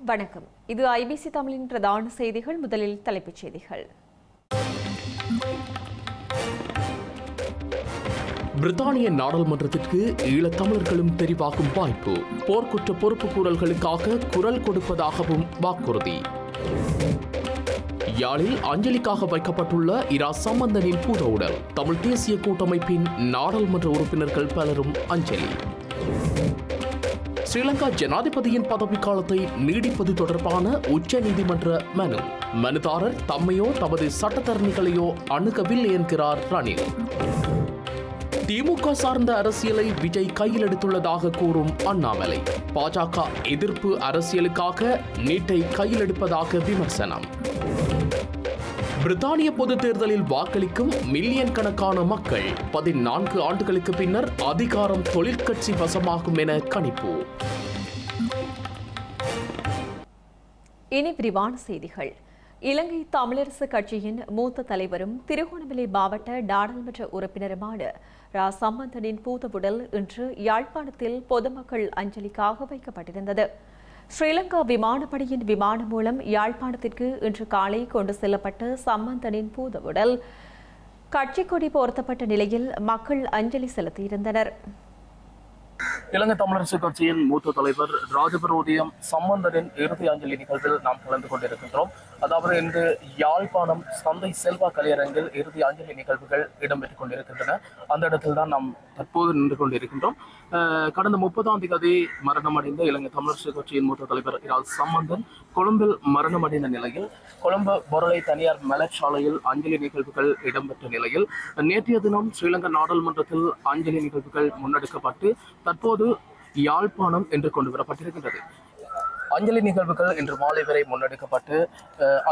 வணக்கம். இது ஐபிசி தமிழின் பிரதான செய்திகள். முதலில் தலைப்புச் செய்திகள். பிரித்தானிய நாடாளுமன்றத்திற்கு ஈழத்தமிழர்களும் தெரிவாகும் வாய்ப்பு. போர்க்குற்ற பொறுப்பு கூறல்களுக்காக குரல் கொடுப்பதாகவும் வாக்குறுதி. யாழில் அஞ்சலிக்காக வைக்கப்பட்டுள்ள இரா சம்பந்தனின் பூத உடல். தமிழ் தேசிய கூட்டமைப்பின் நாடாளுமன்ற உறுப்பினர்கள் பலரும் அஞ்சலி. ஸ்ரீலங்கா ஜனாதிபதியின் பதவிக்காலத்தை நீடிப்பது தொடர்பான உச்ச நீதிமன்ற மனுதாரர் தம்மையோ தமது சட்டத்தரணிகளையோ அணுகவில்லை என்கிறார் ரணில். திமுக சார்ந்த அரசியலை விஜய் கையில் எடுத்துள்ளதாக கூறும் அண்ணாமலை. பாஜக எதிர்ப்பு அரசியலுக்காக நீட்டை கையில் எடுப்பதாக விமர்சனம். பிரித்தானிய பொதுத் தேர்தலில் வாக்களிக்கும் மில்லியன் கணக்கான மக்கள் 14 ஆண்டுகளுக்கு பின்னர் அதிகாரம் தொழிற்கட்சி வசமாகும் என கணிப்பு. இனி விரிவான செய்திகள். இலங்கை தமிழரசு கட்சியின் மூத்த தலைவரும் திருகோணமலை மாவட்ட நாடாளுமன்ற உறுப்பினருமான ரா சம்பந்தனின் பூத உடல் இன்று யாழ்ப்பாணத்தில் பொதுமக்கள் அஞ்சலிக்காக வைக்கப்பட்டிருந்தது. ஸ்ரீலங்கா விமானப்படையின் விமானம் மூலம் யாழ்ப்பாணத்திற்கு இன்று காலை கொண்டு செல்லப்பட்ட சம்பந்தனின் பூத உடல் கட்சி கொடி போர்த்தப்பட்ட நிலையில் மக்கள் அஞ்சலி செலுத்தியிருந்தனர். இலங்கை தமிழரசு கட்சியின் மூத்த தலைவர் ராஜபரோதியம் சம்பந்தனின் இறுதி அஞ்சலி நிகழ்வில் நாம் கலந்து கொண்டிருக்கின்றோம். அதாவது இன்று யாழ்ப்பாணம் சந்தை செல்வா கலையரங்கில் இறுதி அஞ்சலி நிகழ்வுகள் இடம்பெற்றுக் கொண்டிருக்கின்றன. அந்த இடத்தில் தான் நாம் தற்போது நின்று கொண்டிருக்கின்றோம். கடந்த 30ஆம் தேதி மரணமடைந்த இலங்கை தமிழரசு கட்சியின் மூத்த தலைவர் இரா சம்பந்தன் கொழும்பில் மரணமடைந்த நிலையில் கொழும்பு பொருளை தனியார் மலர்ச்சாலையில் அஞ்சலி நிகழ்வுகள் இடம்பெற்ற நிலையில் நேற்றைய தினம் ஸ்ரீலங்கா நாடாளுமன்றத்தில் அஞ்சலி நிகழ்வுகள் முன்னெடுக்கப்பட்டு தற்போது யாழ்ப்பாணம் என்று கொண்டு வரப்பட்டிருக்கின்றது. அஞ்சலி நிகழ்வுகள் இன்று மாலை வரை முன்னெடுக்கப்பட்டு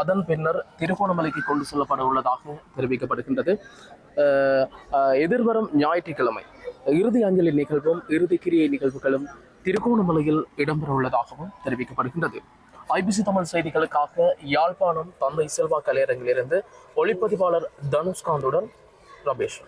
அதன் பின்னர் திருகோணமலைக்கு கொண்டு செல்லப்பட உள்ளதாக தெரிவிக்கப்படுகின்றது. எதிர்வரும் ஞாயிற்றுக்கிழமை இறுதி அஞ்சலி நிகழ்வும் இறுதி கிரியை நிகழ்வுகளும் திருகோணமலையில் இடம்பெற உள்ளதாகவும் தெரிவிக்கப்படுகின்றது. ஐபிசி தமிழ் செய்திகளுக்காக யாழ்ப்பாணம் தந்தை செல்வா கலையரங்கிலிருந்து ஒளிப்பதிவாளர் தனுஷ்காந்துடன் ரமேஷ்.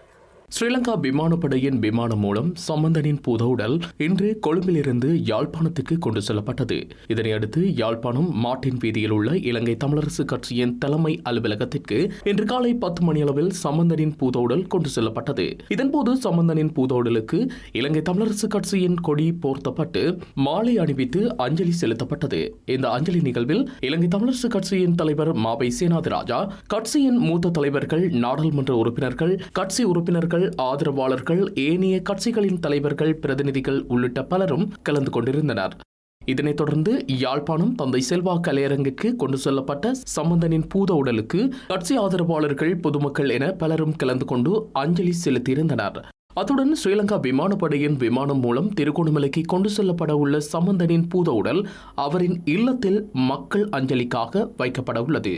ஸ்ரீலங்கா விமானப்படையின் விமானம் மூலம் சம்பந்தனின் பூத உடல் இன்று கொழும்பிலிருந்து யாழ்ப்பாணத்துக்கு கொண்டு செல்லப்பட்டது. இதனையடுத்து யாழ்ப்பாணம் மாட்டின் வீதியில் உள்ள இலங்கை தமிழரசு கட்சியின் தலைமை அலுவலகத்திற்கு இன்று காலை 10 மணியளவில் சம்பந்தனின் பூத உடல் கொண்டு செல்லப்பட்டது. இதன்போது சம்பந்தனின் பூத உடலுக்கு இலங்கை தமிழரசு கட்சியின் கொடி போர்த்தப்பட்டு மாலை அணிவித்து அஞ்சலி செலுத்தப்பட்டது. இந்த அஞ்சலி நிகழ்வில் இலங்கை தமிழரசு கட்சியின் தலைவர் மாவை சேனாதிராஜா, கட்சியின் மூத்த தலைவர்கள், நாடாளுமன்ற உறுப்பினர்கள், கட்சி உறுப்பினர்கள், ஆதரவாளர்கள், ஏனைய கட்சிகளின் தலைவர்கள், பிரதிநிதிகள் உள்ளிட்ட பலரும் கலந்து கொண்டிருந்தனர். இதனைத் தொடர்ந்து யாழ்ப்பாணம் தந்தை செல்வா கலையரங்கிற்கு கொண்டு செல்லப்பட்ட சம்பந்தனின் பூத உடலுக்கு கட்சி ஆதரவாளர்கள், பொதுமக்கள் என பலரும் கலந்து கொண்டு அஞ்சலி செலுத்தியிருந்தனர். அத்துடன் ஸ்ரீலங்கா விமானப்படையின் விமானம் மூலம் திருகோணமலைக்கு கொண்டு செல்லப்பட உள்ள சம்பந்தனின் பூத உடல் அவரின் இல்லத்தில் மக்கள் அஞ்சலிக்காக வைக்கப்பட உள்ளது.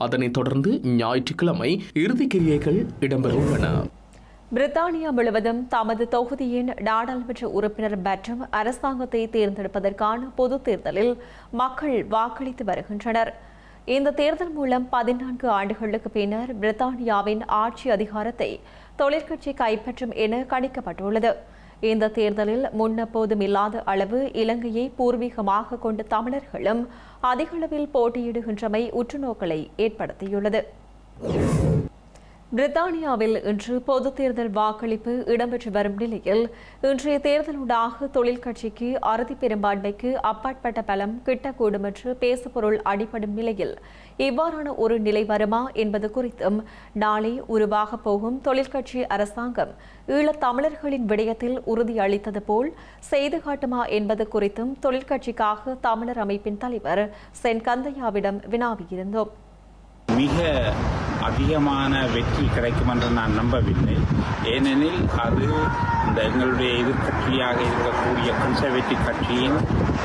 அதனைத் தொடர்ந்து ஞாயிற்றுக்கிழமை இறுதி கிரியைகள் இடம்பெற உள்ளன. பிரித்தானியா முழுவதும் தமது தொகுதியின் நாடாளுமன்ற உறுப்பினர் மற்றும் அரசாங்கத்தை தேர்ந்தெடுப்பதற்கான பொதுத் தேர்தலில் மக்கள் வாக்களித்து வருகின்றனர். இந்த தேர்தல் மூலம் 14 ஆண்டுகளுக்கு பின்னர் பிரித்தானியாவின் ஆட்சி அதிகாரத்தை தொழிற்கட்சி கைப்பற்றும் என கணிக்கப்பட்டுள்ளது. இந்த தேர்தலில் முன்னெப்போதும் இல்லாத அளவு இலங்கையை பூர்வீகமாக கொண்ட தமிழர்களும் அதிகளவில் போட்டியிடுகின்றமை உற்றுநோக்கலை ஏற்படுத்தியுள்ளது. பிரித்தானியாவில் இன்று பொதுத் தேர்தல் வாக்களிப்பு இடம்பெற்று வரும் நிலையில் இன்றைய தேர்தலூடாக தொழில் கட்சிக்கு அறுதி பெரும்பான்மைக்கு அப்பாற்பட்ட பலம் கிட்டக்கூடும் என்று பேசுபொருள் அடிபடும் நிலையில் இவ்வாறான ஒரு நிலை வருமா என்பது குறித்தும் நாளை உருவாக போகும் தொழிற்கட்சி அரசாங்கம் ஈழத் தமிழர்களின் விடயத்தில் உறுதி அளித்தது போல் செய்து காட்டுமா என்பது குறித்தும் தொழிற்கட்சிக்காக தமிழர் அமைப்பின் தலைவர் சென் கந்தையாவிடம் வினாவியிருந்தோம். மிக அதிகமான வெற்றி கிடைக்கும் என்று நான் நம்பவில்லை. ஏனெனில் அது இந்த எங்களுடைய எதிர்கட்சியாக இருக்கக்கூடிய கன்சர்வேட்டிவ் கட்சியின்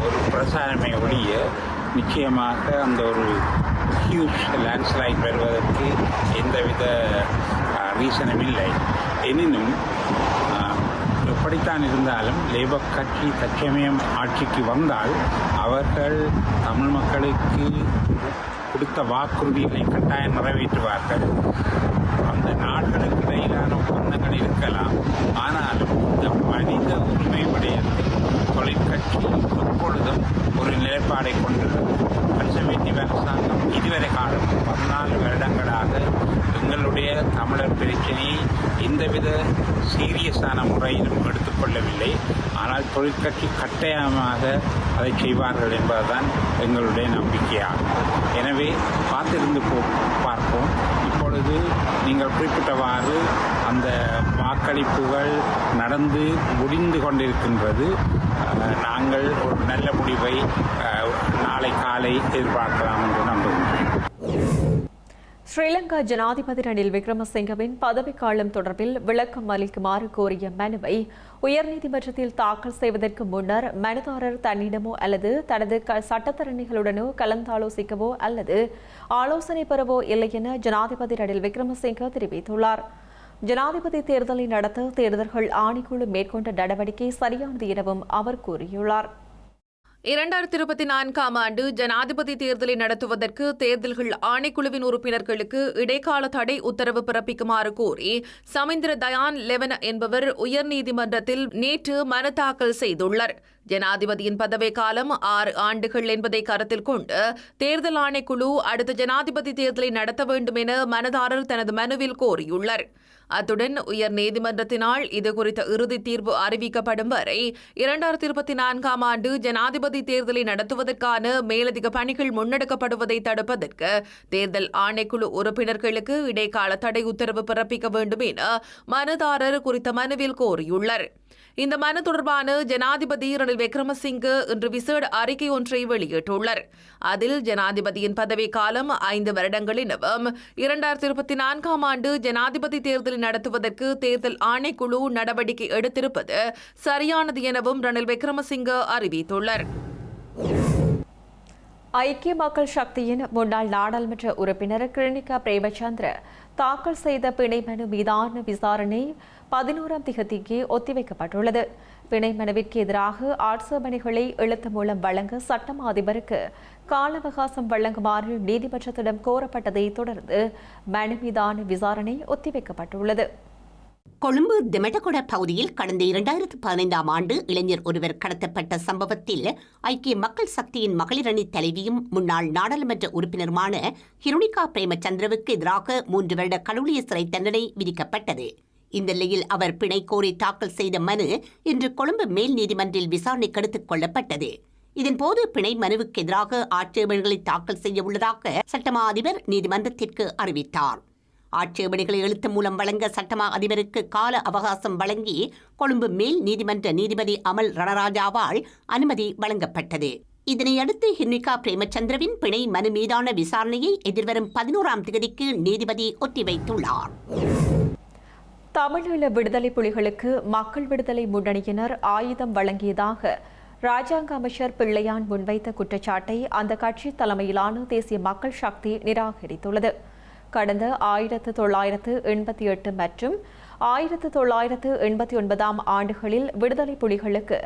ஒரு பிரசாரமே ஒழிய நிச்சயமாக அந்த ஒரு ஹியூஜ் லேண்ட்ஸ்லைட் வருவதற்கு எந்தவித ரீசனும் இல்லை. எனினும் எப்படித்தான் இருந்தாலும் லேபர் கட்சி தற்சமயம் ஆட்சிக்கு வந்தால் அவர்கள் தமிழ் மக்களுக்கு கொடுத்த வாக்குறுதிகளை கட்டாயம் நிறைவேற்றுவார்கள். அந்த நாடுகளுக்கு இடையிலான ஒப்பந்தங்கள் இருக்கலாம். ஆனாலும் இந்த மனித உரிமை விடயத்தில் தொழிற்கட்சி எப்பொழுதும் ஒரு நிலைப்பாடை கொண்டுள்ளது. எந்தவித சீரியஸான முறையிலும் எடுத்துக்கொள்ளவில்லை. ஆனால் தொழிற்கட்சி கட்டாயமாக அதை செய்வார்கள் என்பதுதான் எங்களுடைய நம்பிக்கையாகும். எனவே காத்திருந்து பார்ப்போம். இப்பொழுது நீங்கள் குறிப்பிட்டவாறு அந்த வாக்களிப்புகள் நடந்து முடிந்து கொண்டிருக்கின்றது. நாங்கள் ஒரு நல்ல முடிவை நாளை காலை எதிர்பார்க்கலாம் என்று நம்புகின்றேன். ஸ்ரீலங்கா ஜனாதிபதி ரணில் விக்ரமசிங்கவின் பதவிக்காலம் தொடர்பில் விளக்கம் அளிக்குமாறு கோரிய மனுவை உயர்நீதிமன்றத்தில் தாக்கல் செய்வதற்கு முன்னர் மனுதாரர் தன்னிடமோ அல்லது தனது சட்டத்தரணிகளுடனோ கலந்தாலோசிக்கவோ அல்லது ஆலோசனை பெறவோ இல்லை என ஜனாதிபதி ரணில் விக்ரமசிங்க தெரிவித்துள்ளார். ஜனாதிபதி தேர்தலை நடத்த தேர்தல்கள் ஆணைக்குழு மேற்கொண்ட நடவடிக்கை சரியானது எனவும் அவர் கூறியுள்ளார். 2024 ஆண்டு ஜனாதிபதி தேர்தலை நடத்துவதற்கு தேர்தல்கள் ஆணைக்குழுவின் உறுப்பினர்களுக்கு இடைக்கால தடை உத்தரவு பிறப்பிக்குமாறு கோரி சமீந்திர தயான் லெவன என்பவர் உயர்நீதிமன்றத்தில் நேற்று மனு தாக்கல் செய்துள்ளார். ஜனாதிபதியின் பதவிக்காலம் 6 ஆண்டுகள் என்பதை கருத்தில் கொண்டு தேர்தல் ஆணைக்குழு அடுத்த ஜனாதிபதி தேர்தலை நடத்த வேண்டும் என மனுதாரர் தனது மனுவில் கோரியுள்ளார். அத்துடன் உயர் நீதிமன்றத்தினால் இதுகுறித்த இறுதி தீர்ப்பு அறிவிக்கப்படும் வரை 2024 ஆண்டு ஜனாதிபதி தேர்தலை நடத்துவதற்கான மேலதிக பணிகள் முன்னெடுக்கப்படுவதை தடுப்பதற்கு தேர்தல் ஆணைக்குழு உறுப்பினர்களுக்கு இடைக்கால தடை உத்தரவு பிறப்பிக்க வேண்டும் என மனுதாரர் குறித்த மனுவில் கோரியுள்ளார். இந்த மனு தொடர்பான ஜனாதிபதி ரணில் விக்ரமசிங்கே இன்று விசேட அறிக்கை ஒன்றை வெளியிட்டுள்ளார். அதில் ஜனாதிபதியின் பதவிக்காலம் 5 வருடங்கள் எனவும் 2024 ஆண்டு ஜனாதிபதி தேர்தலை நடத்துவதற்கு தேர்தல் ஆணைக்குழு நடவடிக்கை எடுத்திருப்பது சரியானது எனவும் ரணில் விக்ரமசிங்கே அறிவித்துள்ளார். ஐக்கிய மக்கள் சக்தியின் முன்னாள் நாடாளுமன்ற உறுப்பினர் கிருணிகா பிரேமச்சந்திர தாக்கல் செய்த பிணை மனு மீதான விசாரணை 11ஆம் தேதிக்கு ஒத்திவைக்கப்பட்டுள்ளது. பிணை மனுவிற்கு எதிராக ஆட்சேபனைகளை எழுத்து மூலம் வழங்க சட்டம் அதிபருக்கு கால அவகாசம் வழங்குமாறு நீதிமன்றத்திடம் கோரப்பட்டதை தொடர்ந்து மனு மீதான விசாரணை ஒத்திவைக்கப்பட்டுள்ளது. கொழும்பு திமெட்டகொட பகுதியில் கடந்த 2015 ஆண்டு இளைஞர் ஒருவர் கடத்தப்பட்ட சம்பவத்தில் ஐக்கிய மக்கள் சக்தியின் மகளிரணி தலைவியும் முன்னாள் நாடாளுமன்ற உறுப்பினருமான கிருணிகா பிரேமச்சந்திரவுக்கு எதிராக 3 வருட கடூழிய சிறை தண்டனை விதிக்கப்பட்டது. இந்த நிலையில் அவர் பிணை கோரி தாக்கல் செய்த மனு இன்று கொழும்பு மேல் நீதிமன்றில் விசாரணைக்கு எடுத்துக் கொள்ளப்பட்டது. இதன்போது பிணை மனுவுக்கு எதிராக ஆட்சேபனைகளை தாக்கல் செய்ய உள்ளதாக சட்டமா அதிபர் நீதிமன்றத்திற்கு அறிவித்தார். ஆட்சேபனைகளை எழுத்து மூலம் வழங்க சட்டமா அதிபருக்கு கால அவகாசம் வழங்கி கொழும்பு மேல் நீதிமன்ற நீதிபதி அமல் ரணராஜாவால் அனுமதி வழங்கப்பட்டது. இதனையடுத்து கிருணிகா பிரேமச்சந்திரவின் பிணை மனு மீதான விசாரணையை எதிர்வரும் 11ஆம் தேதிக்கு நீதிபதி ஒத்திவைத்துள்ளார். தமிழீழ விடுதலை புலிகளுக்கு மக்கள் விடுதலை முன்னணியினர் ஆயுதம் வழங்கியதாக ராஜாங்க அமைச்சர் பிள்ளையான் முன்வைத்த குற்றச்சாட்டை அந்த கட்சி தலைமையிலான தேசிய மக்கள் சக்தி நிராகரித்துள்ளது. கடந்த 1988 மற்றும் 1989 ஆண்டுகளில் விடுதலை புலிகளுக்கு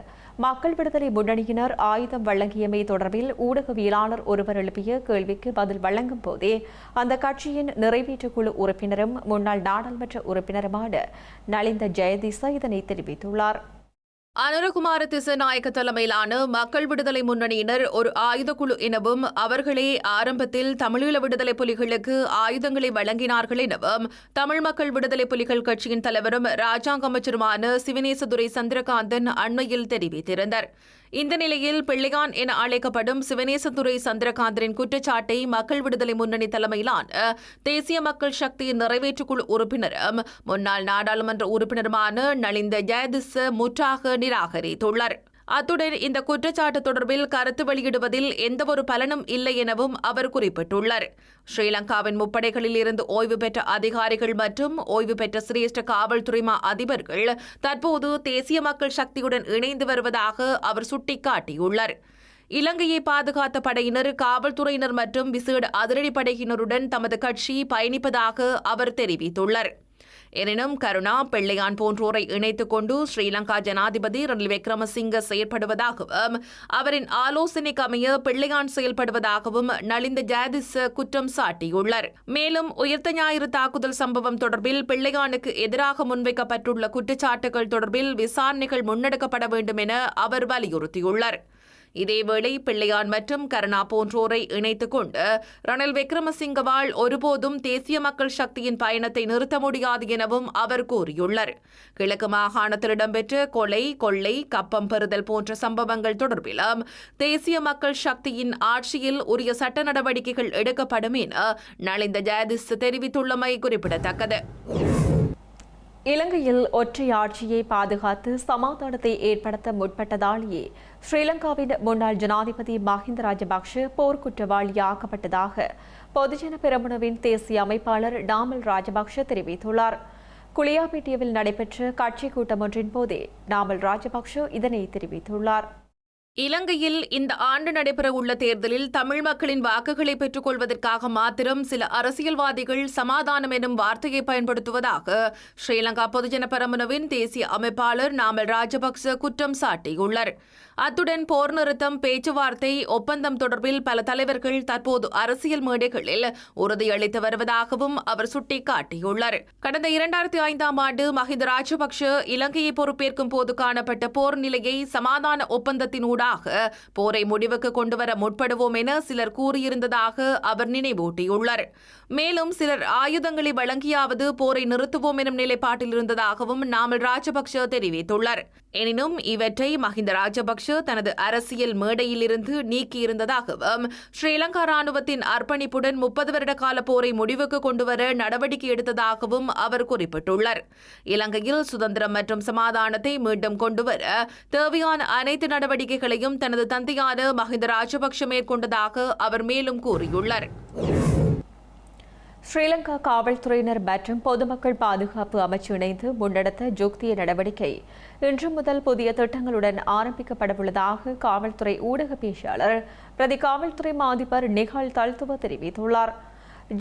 மக்கள் விடுதலை முன்னணியினர் ஆயுதம் வழங்கியமை தொடர்பில் ஊடகவியலாளர் ஒருவர் எழுப்பிய கேள்விக்கு பதில் வழங்கும் போதே அந்த கட்சியின் நிறைவேற்றுக்குழு உறுப்பினரும் முன்னாள் நாடாளுமன்ற உறுப்பினருமான நலிந்த ஜெயதிச இதனை தெரிவித்துள்ளார். அனுரகுமார திசாநாயக்க தலைமையிலான மக்கள் விடுதலை முன்னணியினர் ஒரு ஆயுதக்குழு எனவும் அவர்களே ஆரம்பத்தில் தமிழீழ விடுதலை புலிகளுக்கு ஆயுதங்களை வழங்கினார்கள் எனவும் தமிழ் மக்கள் விடுதலை புலிகள் கட்சியின் தலைவரும் ராஜாங்க அமைச்சருமான சிவனேசதுரை சந்திரகாந்தன் அண்மையில் தெரிவித்திருந்தார். இந்த நிலையில் பிள்ளையான் என அழைக்கப்படும் சிவனேசதுரை சந்திரகாந்தரின் குற்றச்சாட்டை மக்கள் விடுதலை முன்னணி தலைமையிலான தேசிய மக்கள் சக்தியின் நிறைவேற்றுக்குழு உறுப்பினரும் முன்னாள் நாடாளுமன்ற உறுப்பினருமான நலிந்த ஜெயதிச முற்றாக நிராகரித்துள்ளார். அத்துடன் இந்த குற்றச்சாட்டு தொடர்பில் கருத்து வெளியிடுவதில் எந்தவொரு பலனும் இல்லை எனவும் அவர் குறிப்பிட்டுள்ளார். ஸ்ரீலங்காவின் முப்படைகளில் இருந்து ஓய்வு பெற்ற அதிகாரிகள் மற்றும் ஓய்வு பெற்ற சிரேஷ்ட காவல்துறை அதிபர்கள் தற்போது தேசிய மக்கள் சக்தியுடன் இணைந்து வருவதாக அவர் சுட்டிக்காட்டியுள்ளார். இலங்கையை பாதுகாத்த படையினர், காவல்துறையினர் மற்றும் விசேட அதிரடிப்படையினருடன் தமது கட்சி பயணிப்பதாக அவர் தெரிவித்துள்ளார். எனினும் கருணா, பிள்ளையான் போன்றோரை இணைத்துக் கொண்டு ஸ்ரீலங்கா ஜனாதிபதி ரணில் விக்ரமசிங்கே செயற்படுவதாகவும் அவரின் ஆலோசனைக்கு அமைய பிள்ளையான் செயல்படுவதாகவும் நலிந்த ஜெயதிச குற்றம் சாட்டியுள்ளார். மேலும் உயிர்த்த ஞாயிறு தாக்குதல் சம்பவம் தொடர்பில் பிள்ளையானுக்கு எதிராக முன்வைக்கப்பட்டுள்ள குற்றச்சாட்டுகள் தொடர்பில் விசாரணைகள் முன்னெடுக்கப்பட வேண்டும் என அவர் வலியுறுத்தியுள்ளார். இதேவேளை பிள்ளையான் மற்றும் கருணா போன்றோரை இணைத்துக் கொண்டு ரணில் விக்ரமசிங்கவால் ஒருபோதும் தேசிய மக்கள் சக்தியின் பயணத்தை நிறுத்த முடியாது எனவும் அவர் கூறியுள்ளார். கிழக்கு மாகாணத்தில் இடம்பெற்ற கொலை, கொள்ளை, கப்பம் பெறுதல் போன்ற சம்பவங்கள் தொடர்பிலும் தேசிய மக்கள் சக்தியின் ஆட்சியில் உரிய சட்ட நடவடிக்கைகள் எடுக்கப்படும் என நலிந்த ஜெயதிஸ் தெரிவித்துள்ளமை குறிப்பிடத்தக்கது. இலங்கையில் ஒற்றை ஆட்சியை பாதுகாத்து சமாதானத்தை ஏற்படுத்த முற்பட்டதாலேயே ஸ்ரீலங்காவின் முன்னாள் ஜனாதிபதி மஹிந்த ராஜபக்ஷ போர்க்குற்றவாளியாக்கப்பட்டதாக பொதுஜன பெரமுனவின் தேசிய அமைப்பாளர் நாமல் ராஜபக்ஷ தெரிவித்துள்ளார். குளியாபிட்டியவில் நடைபெற்ற கட்சி கூட்டம் ஒன்றின் போதே நாமல் ராஜபக்ஷ இதனை தெரிவித்துள்ளார். இலங்கையில் இந்த ஆண்டு நடைபெறவுள்ள தேர்தலில் தமிழ் மக்களின் வாக்குகளை பெற்றுக் கொள்வதற்காக மாத்திரம் சில அரசியல்வாதிகள் சமாதானம் எனும் வார்த்தையை பயன்படுத்துவதாக ஸ்ரீலங்கா பொதுஜன பெரமுனவின் தேசிய அமைப்பாளர் நாமல் ராஜபக்ச குற்றம் சாட்டியுள்ளார். அத்துடன் போர் நிறுத்தம், பேச்சுவார்த்தை, ஒப்பந்தம் தொடர்பில் பல தலைவர்கள் தற்போது அரசியல் மேடைகளில் உறுதியளித்து வருவதாகவும் அவர் சுட்டிக்காட்டியுள்ளார். கடந்த 2005ஆம் ஆண்டு மஹிந்த ராஜபக்ஷ இலங்கையை பொறுப்பேற்கும் போது காணப்பட்ட போர் நிலையை சமாதான ஒப்பந்தத்தினூடாக போரை முடிவுக்கு கொண்டுவர முற்படுவோம் என சிலர் கூறியிருந்ததாக அவர் நினைவூட்டியுள்ளார். மேலும் சிலர் ஆயுதங்களை வழங்கியாவது போரை நிறுத்துவோம் எனும் நிலைப்பாட்டில் இருந்ததாகவும் நாமல் ராஜபக்ஷ தெரிவித்துள்ளார். எனினும் இவற்றை மஹிந்த ராஜபக்ஷ தனது அரசியல் மேடையிலிருந்து நீக்கியிருந்ததாகவும் ஸ்ரீலங்கா ராணுவத்தின் அர்ப்பணிப்புடன் 30 வருட கால போரை முடிவுக்கு கொண்டுவர நடவடிக்கை எடுத்ததாகவும் அவர் குறிப்பிட்டுள்ளார். இலங்கையில் சுதந்திரம் மற்றும் சமாதானத்தை மீண்டும் கொண்டுவர தேவையான அனைத்து நடவடிக்கைகளையும் தனது தந்தையான மஹிந்த ராஜபக்ஷ மேற்கொண்டதாக அவர் மேலும் கூறியுள்ளார். ஸ்ரீலங்கா காவல்துறையினர் மற்றும் பொதுமக்கள் பாதுகாப்பு அமைச்சு இணைந்து முன்னெடுத்த ஜுக்திய நடவடிக்கை இன்று முதல் புதிய திட்டங்களுடன் ஆரம்பிக்கப்படவுள்ளதாக காவல்துறை ஊடக பேச்சாளர் பிரதி காவல்துறை மாதிபர் நிகால் தல்துவ தெரிவித்துள்ளார்.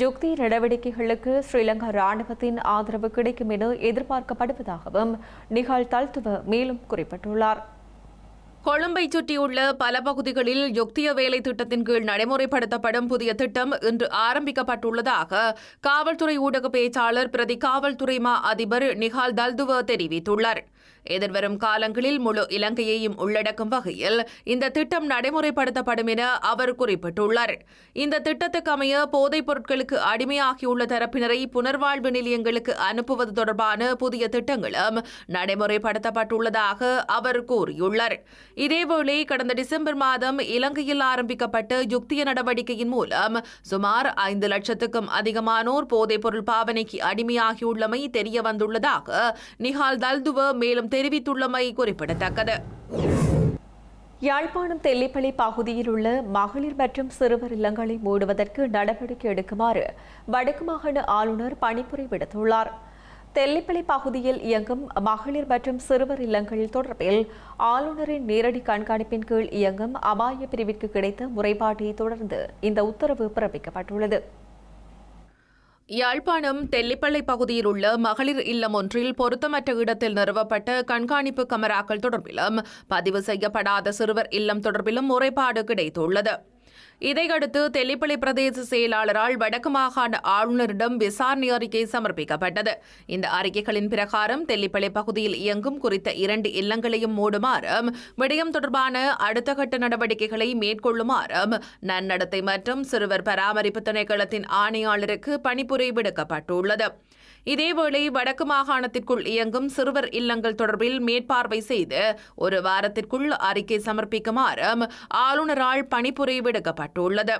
ஜுக்தி நடவடிக்கைகளுக்கு ஸ்ரீலங்கா ராணுவத்தின் ஆதரவு கிடைக்கும் என எதிர்பார்க்கப்படுவதாகவும் நிகால் தல்துவ மேலும் குறிப்பிட்டுள்ளார். கொழும்பை சுற்றியுள்ள பல பகுதிகளில் யுக்திய வேலை திட்டத்தின் கீழ் நடைமுறைப்படுத்தப்படும் புதிய திட்டம் இன்று ஆரம்பிக்கப்பட்டுள்ளதாக காவல்துறை ஊடக பேச்சாளர் பிரதி காவல்துறை மா அதிபர் நிகால் தல்துவ தெரிவித்துள்ளார். எதிர்வரும் காலங்களில் முழு இலங்கையையும் உள்ளடக்கும் வகையில் இந்த திட்டம் நடைமுறைப்படுத்தப்படும் என அவர் குறிப்பிட்டுள்ளார். இந்த திட்டத்துக்கு அமைய போதைப் பொருட்களுக்கு அடிமையாகியுள்ள தரப்பினரை புனர்வாழ்வு நிலையங்களுக்கு அனுப்புவது தொடர்பான புதிய திட்டங்களும் நடைமுறைப்படுத்தப்பட்டுள்ளதாக அவர் கூறியுள்ளார். இதேவேளை கடந்த டிசம்பர் மாதம் இலங்கையில் ஆரம்பிக்கப்பட்ட யுக்திய நடவடிக்கையின் மூலம் சுமார் 5 லட்சத்துக்கும் அதிகமானோர் போதைப் பொருள் பாவனைக்கு அடிமையாகியுள்ளமை தெரிய வந்துள்ளதாக நிகால் தல்துவ மேலும் தெரிவித்துள்ளமை குறிப்பிடத்தக்கது. யாழ்ப்பாணம் தெல்லிப்பளை பகுதியில் உள்ள மகளிர் மற்றும் சிறுவர் இல்லங்களை மூடுவதற்கு நடவடிக்கை எடுக்குமாறு வடக்கு மாகாண ஆளுநர் பணிப்புரை விடுத்துள்ளார். தெல்லிப்பளை பகுதியில் இயங்கும் மகளிர் மற்றும் சிறுவர் இல்லங்கள் தொடர்பில் ஆளுநரின் நேரடி கண்காணிப்பின் கீழ் இயங்கும் அபாய பிரிவிற்கு கிடைத்த முறைப்பாட்டை தொடர்ந்து இந்த உத்தரவு பிறப்பிக்கப்பட்டுள்ளது. யாழ்ப்பாணம் தெல்லிப்பளை பகுதியில் உள்ள மகளிர் இல்லம் ஒன்றில் பொருத்தமற்ற இடத்தில் நிறுவப்பட்ட கண்காணிப்பு கமராக்கள் தொடர்பிலும் பதிவு செய்யப்படாத சிறுவர் இல்லம் தொடர்பிலும் முறைப்பாடு கிடைத்துள்ளது. இதையடுத்து தெல்லிப்பளை பிரதேச செயலாளரால் வடக்கு மாகாண ஆளுநரிடம் விசாரணை அறிக்கை சமர்ப்பிக்கப்பட்டது. இந்த அறிக்கைகளின் பிரகாரம் தெல்லிப்பளை பகுதியில் இயங்கும் குறித்த 2 இல்லங்களையும் மூடுமாறும் விடயம் தொடர்பான அடுத்த கட்ட நடவடிக்கைகளை மேற்கொள்ளுமாறும் நன்னடத்தை மற்றும் சிறுவர் பராமரிப்பு திணைக்களத்தின் ஆணையாளருக்கு பணிப்புரை விடுக்கப்பட்டுள்ளது. இதேவேளை வடக்கு மாகாணத்திற்குள் இயங்கும் சிறுவர் இல்லங்கள் தொடர்பில் மேற்பார்வை செய்து 1 வாரத்திற்குள் அறிக்கை சமர்ப்பிக்குமாறும் ஆளுநரால் பணிப்புரை விடுக்கப்பட்டுள்ளது.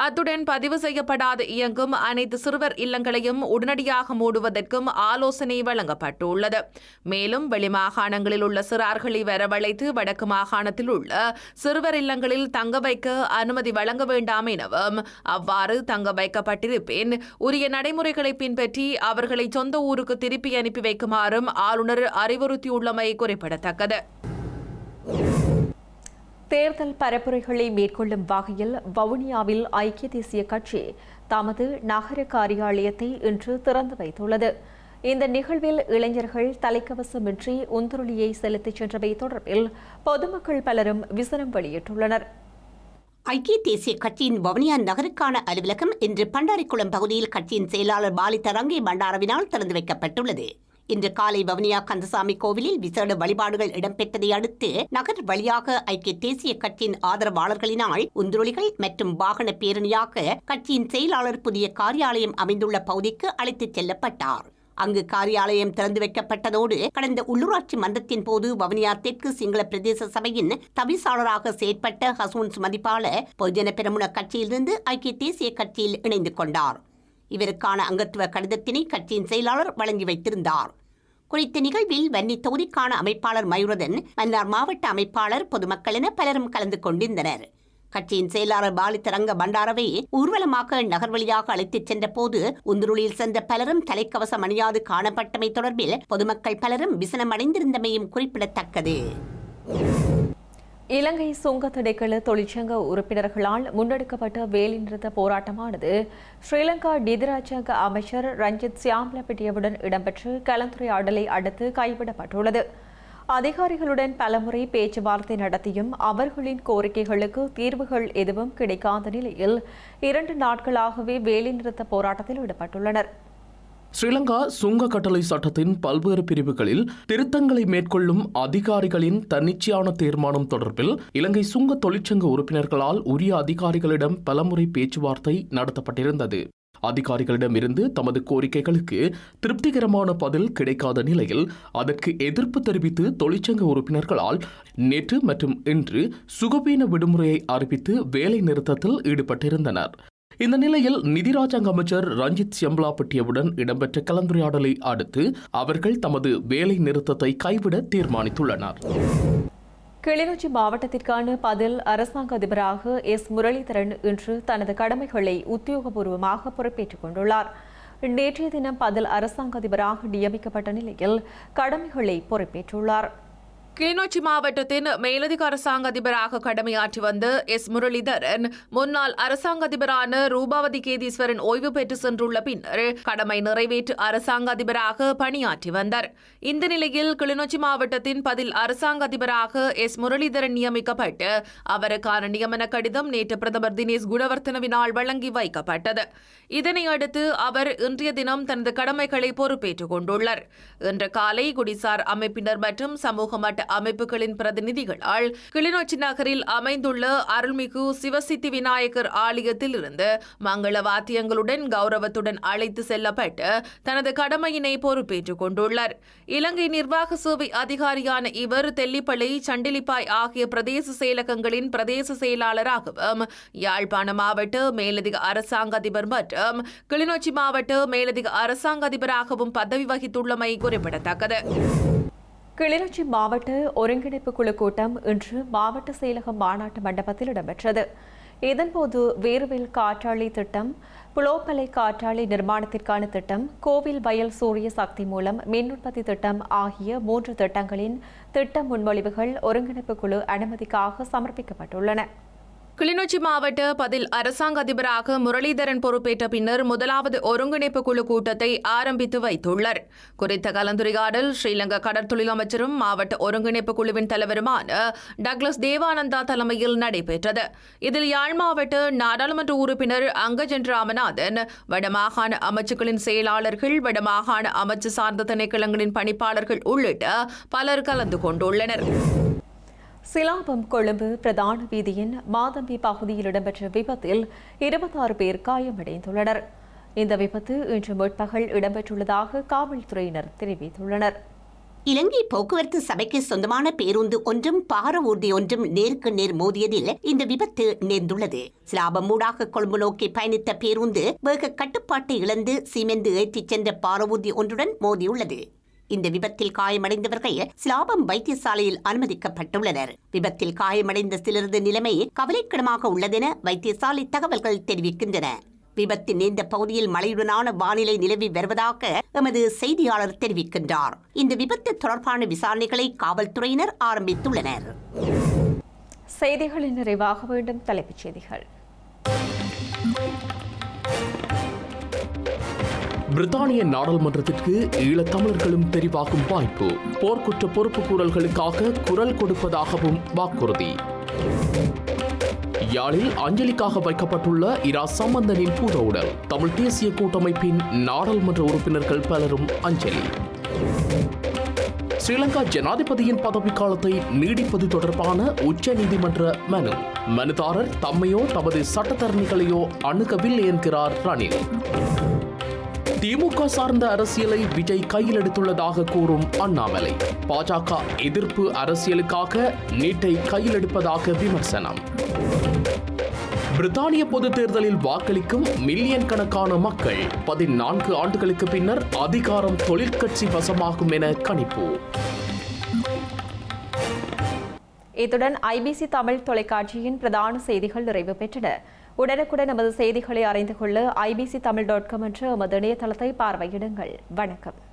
அத்துடன் பதிவு செய்யப்படாது இயங்கும் அனைத்து சிறுவர் இல்லங்களையும் உடனடியாக மூடுவதற்கும் ஆலோசனை வழங்கப்பட்டுள்ளது. மேலும் வெளிமாகாணங்களில் உள்ள சிறார்களை வரவழைத்து வடக்கு மாகாணத்தில் உள்ள சிறுவர் இல்லங்களில் தங்க வைக்க அனுமதி வழங்க வேண்டாம் எனவும் அவ்வாறு தங்க வைக்கப்பட்டிருப்பின் உரிய நடைமுறைகளை பின்பற்றி அவர்களை சொந்த ஊருக்கு திருப்பி அனுப்பி வைக்குமாறும் ஆளுநர் அறிவுறுத்தியுள்ளமை குறிப்பிடத்தக்கது. தேர்தல் பரப்புரைகளை மேற்கொள்ளும் வகையில் வவுனியாவில் ஐக்கிய தேசிய கட்சி தமது நகர காரியாலயத்தை இன்று திறந்து வைத்துள்ளது. இந்த நிகழ்வில் இளைஞர்கள் தலைக்கவசமின்றி உந்துருளியை செலுத்திச் சென்றவை தொடர்பில் பொதுமக்கள் பலரும் விசனம் வெளியிட்டுள்ளனர். ஐக்கிய தேசிய கட்சியின் வவுனியா நகருக்கான அலுவலகம் இன்று பண்டாரிக்குளம் பகுதியில் கட்சியின் செயலாளர் பாலித ரங்கே பண்டாரவினால் திறந்து வைக்கப்பட்டுள்ளது. இன்று காலை வவுனியா கந்தசாமி கோவிலில் விசேட வழிபாடுகள் இடம்பெற்றதை அடுத்து நகர் வழியாக ஐக்கிய தேசிய கட்சியின் ஆதரவாளர்களினால் உந்துருளிகள் மற்றும் வாகன பேரணியாக கட்சியின் செயலாளர் புதிய காரியாலயம் அமைந்துள்ள பகுதிக்கு அழைத்துச் செல்லப்பட்டார். அங்கு காரியாலயம் திறந்து வைக்கப்பட்டதோடு கடந்த உள்ளூராட்சி மன்றத்தின் போது வவுனியா தெற்கு சிங்கள பிரதேச சபையின் தவிசாளராக செயற்பட்ட ஹசூன் சுமதிபால பொதுஜன பெரமுன கட்சியிலிருந்து ஐக்கிய தேசிய கட்சியில் இணைந்து கொண்டார். இவருக்கான அங்கத்துவ கடிதத்தினை கட்சியின் செயலாளர் வழங்கி வைத்திருந்தார். குறித்த நிகழ்வில் வன்னி தொகுதிக்கான அமைப்பாளர் மயூரதன், மன்னார் மாவட்ட அமைப்பாளர், பொதுமக்கள் என பலரும் கலந்து கொண்டிருந்தனர். கட்சியின் செயலாளர் பாலித்தரங்க பண்டாரவை ஊர்வலமாக நகர் வழியாக அழைத்துச் சென்ற போது உந்துருளில் சென்ற பலரும் தலைக்கவசம் அணியாது காணப்பட்டமை தொடர்பில் பொதுமக்கள் பலரும் விசனமடைந்திருந்தமையும் குறிப்பிடத்தக்கது. இலங்கை சுங்கத்தடைக்கல தொழிற்சங்க உறுப்பினர்களால் முன்னெடுக்கப்பட்ட வேலைநிறுத்த போராட்டமானது ஸ்ரீலங்கா நிதிராஜாங்க அமைச்சர் ரஞ்சித் சியாம்லபிட்டியவுடன் இடம்பெற்ற கலந்துரையாடலை அடுத்து கைவிடப்பட்டுள்ளது. அதிகாரிகளுடன் பலமுறை பேச்சுவார்த்தை நடத்தியும் அவர்களின் கோரிக்கைகளுக்கு தீர்வுகள் எதுவும் கிடைக்காத நிலையில் 2 நாட்களாகவே வேலைநிறுத்த போராட்டத்தில் ஈடுபட்டுள்ளனர். ஸ்ரீலங்கா சுங்க கட்டளை சட்டத்தின் பல்வேறு பிரிவுகளில் திருத்தங்களை மேற்கொள்ளும் அதிகாரிகளின் தன்னிச்சையான தீர்மானம் தொடர்பில் இலங்கை சுங்க தொழிற்சங்க உறுப்பினர்களால் உரிய அதிகாரிகளிடம் பலமுறை பேச்சுவார்த்தை நடத்தப்பட்டிருந்தது. அதிகாரிகளிடமிருந்து தமது கோரிக்கைகளுக்கு திருப்திகரமான பதில் கிடைக்காத நிலையில் அதற்கு எதிர்ப்பு தெரிவித்து தொழிற்சங்க உறுப்பினர்களால் நேற்று மற்றும் இன்று சுகவீன விடுமுறையை அறிவித்து வேலை நிறுத்தத்தில் ஈடுபட்டிருந்தனர். இந்த நிலையில் நிதிராஜாங்க அமைச்சர் ரஞ்சித் சியம்பலாபட்டியவுடன் இடம்பெற்ற கலந்துரையாடலை அடுத்து அவர்கள் தமது வேலை நிறுத்தத்தை கைவிட தீர்மானித்துள்ளனர். கிளிநொச்சி மாவட்டத்திற்கான பதில் அரசாங்க அதிபராக எஸ் முரளிதரன் இன்று தனது கடமைகளை உத்தியோகபூர்வமாக பொறுப்பேற்றுக் கொண்டுள்ளார். நேற்றைய தினம் பதில் அரசாங்க அதிபராக நியமிக்கப்பட்ட நிலையில் கடமைகளை பொறுப்பேற்றுள்ளார். கிளிநொச்சி மாவட்டத்தின் மேலதிக அரசாங்க அதிபராக கடமையாற்றி வந்த எஸ் முரளிதரன் முன்னாள் அரசாங்க அதிபரான ரூபாவதி கேதீஸ்வரன் ஓய்வு பெற்று சென்றுள்ள பின்னர் கடமை நிறைவேற்று அரசாங்க அதிபராக பணியாற்றி வந்தார். இந்த நிலையில் கிளிநொச்சி மாவட்டத்தின் பதில் அரசாங்க அதிபராக எஸ் முரளிதரன் நியமிக்கப்பட்டு அவருக்கான நியமன கடிதம் நேற்று பிரதமர் தினேஷ் குணவர்த்தனவினால் வழங்கி வைக்கப்பட்டது. இதனையடுத்து அவர் இன்றைய தினம் தனது கடமைகளை பொறுப்பேற்றுக் கொண்டுள்ளார். இன்று காலை குடிசார் அமைப்பினர் மற்றும் சமூக மட்ட அமைப்புகளின் பிரதிநிதிகளால் கிளிநொச்சி நகரில் அமைந்துள்ள அருள்மிகு சிவசித்தி விநாயகர் ஆலயத்தில் இருந்து மங்கள வாத்தியங்களுடன் கௌரவத்துடன் அழைத்து செல்லப்பட்டு தனது கடமையினை பொறுப்பேற்றுக் கொண்டுள்ளார். இலங்கை நிர்வாக சேவை அதிகாரியான இவர் தெல்லிப்பளை, சண்டிலிப்பாய் ஆகிய பிரதேச செயலகங்களின் பிரதேச செயலாளராகவும் யாழ்ப்பாண மாவட்ட மேலதிக அரசாங்க அதிபர் மற்றும் கிளிநொச்சி மாவட்ட மேலதிக அரசாங்க அதிபராகவும் பதவி வகித்துள்ளமை குறிப்பிடத்தக்கது. கிளிநொச்சி மாவட்ட ஒருங்கிணைப்பு குழு கூட்டம் இன்று மாவட்ட செயலகம் மாநாட்டு மண்டபத்தில் இடம்பெற்றது. இதன்போது வேர்வில் காற்றாலை திட்டம், புலோப்பலை காற்றாலை நிர்மாணத்திற்கான திட்டம், கோவில் வயல் சூரிய சக்தி மூலம் மின் உற்பத்தி திட்டம் ஆகிய 3 திட்டங்களின் திட்ட முன்மொழிவுகள் ஒருங்கிணைப்பு குழு அனுமதிக்காக சமர்ப்பிக்கப்பட்டுள்ளன. கிளிநொச்சி மாவட்ட பதில் அரசாங்க அதிபராக முரளிதரன் பொறுப்பேற்ற பின்னர் முதலாவது ஒருங்கிணைப்பு குழு கூட்டத்தை ஆரம்பித்து வைத்துள்ளார். குறித்த கலந்துரையாடல் ஸ்ரீலங்கா கடற்தொழில் அமைச்சரும் மாவட்ட ஒருங்கிணைப்பு குழுவின் தலைவருமான டக்ளஸ் தேவானந்தா தலைமையில் நடைபெற்றது. இதில் யாழ் மாவட்ட நாடாளுமன்ற உறுப்பினர் அங்கஜன் ராமநாதன், வடமாகாண அமைச்சுக்களின் செயலாளர்கள், வடமாகாண அமைச்சு சார்ந்த திணைக்களங்களின் பணிப்பாளர்கள் உள்ளிட்ட பலர் கலந்து கொண்டுள்ளனர். சிலாபம் கொழும்பு பிரதான வீதியின் மாதம்பி பகுதியில் இடம்பெற்ற விபத்தில் 26 பேர் காயமடைந்துள்ளனர். இந்த விபத்து இன்று முற்பகல் இடம்பெற்றுள்ளதாக காவல்துறையினர் தெரிவித்துள்ளனர். இலங்கை போக்குவரத்து சபைக்கு சொந்தமான பேருந்து ஒன்றும் பார ஊர்தி ஒன்றும் நேருக்கு நேர் மோதியதில் இந்த விபத்து நேர்ந்துள்ளது. சிலாபம் ஊடாக கொழும்பு நோக்கி பயணித்த பேருந்து வேக கட்டுப்பாட்டை இழந்து சீமெந்து ஏற்றிச் சென்ற பார ஊர்தி ஒன்றுடன் மோதியுள்ளது. இந்த விபத்தில் காயமடைந்தவர்கள் சிலாபம் வைத்தியசாலையில் அனுமதிக்கப்பட்டுள்ளனர். விபத்தில் காயமடைந்த சிலரது நிலைமை கவலைக்கிடமாக உள்ளதென வைத்தியசாலை தகவல்கள் தெரிவிக்கின்றன. விபத்து நேர்ந்த பகுதியில் மழையுடனான வானிலை நிலவி வருவதாக எமது செய்தியாளர் தெரிவிக்கின்றார். இந்த விபத்து தொடர்பான விசாரணைகளை காவல்துறையினர் ஆரம்பித்துள்ளனர். செய்திகளின் நிறைவாக வேண்டும் தலைப்புச் செய்திகள். பிரித்தானிய நாடாளுமன்றத்திற்கு ஈழத்தமிழர்களும் தெரிவாகும் வாய்ப்பு. போர்க்குற்ற பொறுப்பு கூறல்களுக்காக குரல் கொடுப்பதாகவும் வாக்குறுதி. யாழில் அஞ்சலிக்காக வைக்கப்பட்டுள்ள இரா சம்பந்தனின் பூத உடல். தமிழ் தேசிய கூட்டமைப்பின் நாடாளுமன்ற உறுப்பினர்கள் பலரும் அஞ்சலி. ஸ்ரீலங்கா ஜனாதிபதியின் பதவிக்காலத்தை நீடிப்பது தொடர்பான உச்சநீதிமன்ற மனு. மனுதாரர் தம்மையோ தமது சட்டத்தரணிகளையோ அணுகவில்லை என்கிறார் ரணில். திமுக சார்ந்த அரசியலை விஜய் கையில் எடுத்துள்ளதாக கூறும் அண்ணாமலை. பாஜக எதிர்ப்பு அரசியலுக்காக நீட்டை கையில் எடுப்பதாக விமர்சனம். பிரித்தானிய பொதுத் தேர்தலில் வாக்களிக்கும் மில்லியன் கணக்கான மக்கள் 14 ஆண்டுகளுக்கு பின்னர் அதிகாரம் தொழிற்கட்சி வசமாகும் என கணிப்பு. இத்துடன் ஐபிசி தமிழ் தொலைக்காட்சியின் பிரதான செய்திகள் நிறைவு பெற்றன. உடனுக்குடன் நமது செய்திகளை அறிந்து கொள்ள ibctamil.com என்ற எமது இணையதளத்தை பார்வையிடுங்கள். வணக்கம்.